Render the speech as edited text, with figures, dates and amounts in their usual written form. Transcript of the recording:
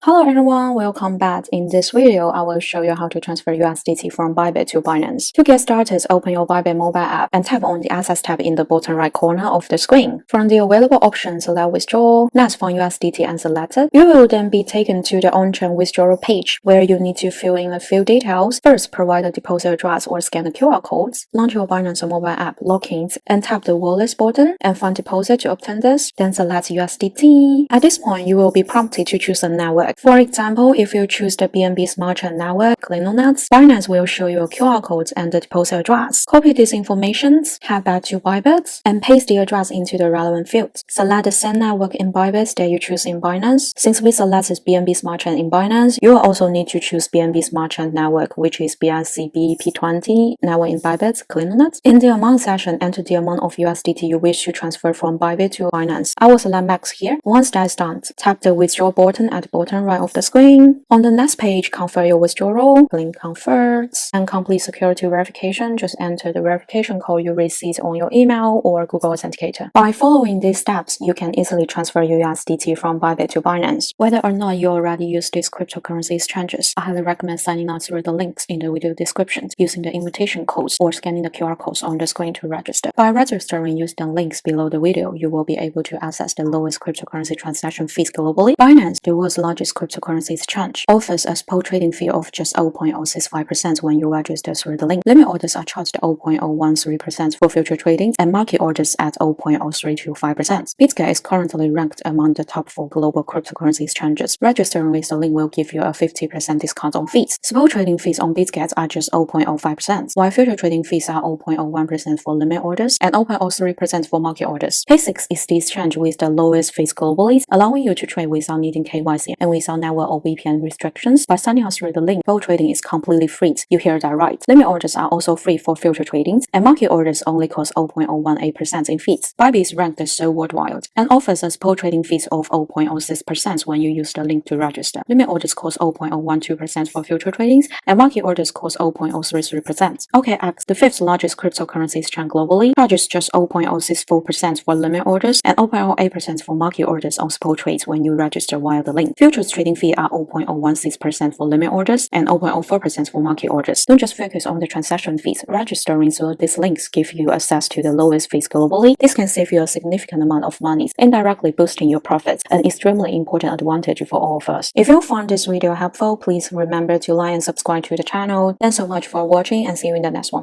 Hello everyone, welcome back. In this video, I will show you how to transfer USDT from Bybit to Binance. To get started, open your Bybit mobile app and tap on the Access tab in the bottom right corner of the screen. From the available options, select Withdraw. Next, find USDT and select it. You will then be taken to the on-chain withdrawal page, where you need to fill in a few details. First, provide the deposit address or scan the QR codes. Launch your Binance mobile app, log in, and tap the Wallet button and find Deposit to obtain this. Then select USDT. At this point, you will be prompted to choose a network. For example, if you choose the BNB Smart Chain Network, click on that. Binance will show you a QR code and the deposit address. Copy these informations, head back to Bybit, and paste the address into the relevant field. Select the same network in Bybit that you choose in Binance. Since we selected BNB Smart Chain in Binance, you will also need to choose BNB Smart Chain Network, which is BICB P20 network in Bybit. Click on it. In the amount section, enter the amount of USDT you wish to transfer from Bybit to Binance. I will select max here. Once that is done, tap the withdraw button at the bottom right of the screen. On the next page, confirm your withdrawal, click Confirm, and complete security verification. Just enter the verification code you received on your email or Google Authenticator. By following these steps, you can easily transfer your USDT from Bybit to Binance. Whether or not you already use these cryptocurrency exchanges, I highly recommend signing up through the links in the video description using the invitation codes or scanning the QR codes on the screen to register. By registering using the links below the video, you will be able to access the lowest cryptocurrency transaction fees globally. Binance, the world's largest cryptocurrency exchange, offers a spot trading fee of just 0.065% when you register through the link. Limit orders are charged 0.013% for future trading and market orders at 0.0325%. Bitget is currently ranked among the top 4 global cryptocurrency exchanges. Registering with the link will give you a 50% discount on fees. Spot trading fees on Bitget are just 0.05%, while future trading fees are 0.01% for limit orders and 0.03% for market orders. KCEX is the exchange with the lowest fees globally, allowing you to trade without needing KYC and without network or VPN restrictions. By signing up through the link, spot trading is completely free. You hear that right. Limit orders are also free for future trading, and market orders only cost 0.018% in fees. Bybit is ranked the third worldwide and offers a spot trading fees of 0.06% when you use the link to register. Limit orders cost 0.012% for future tradings, and market orders cost 0.033%. KCEX, the 5th largest cryptocurrency exchange globally, charges just 0.064% for limit orders and 0.08% for market orders on spot trades when you register via the link. Futures trading fee are 0.016% for limit orders and 0.04% for market orders. Don't just focus on the transaction fees. Registering through these links give you access to the lowest fees globally. This can save you a significant amount of money, indirectly boosting your profits, an extremely important advantage for all of us. If you found this video helpful, please remember to like and subscribe to the channel. Thanks so much for watching and see you in the next one.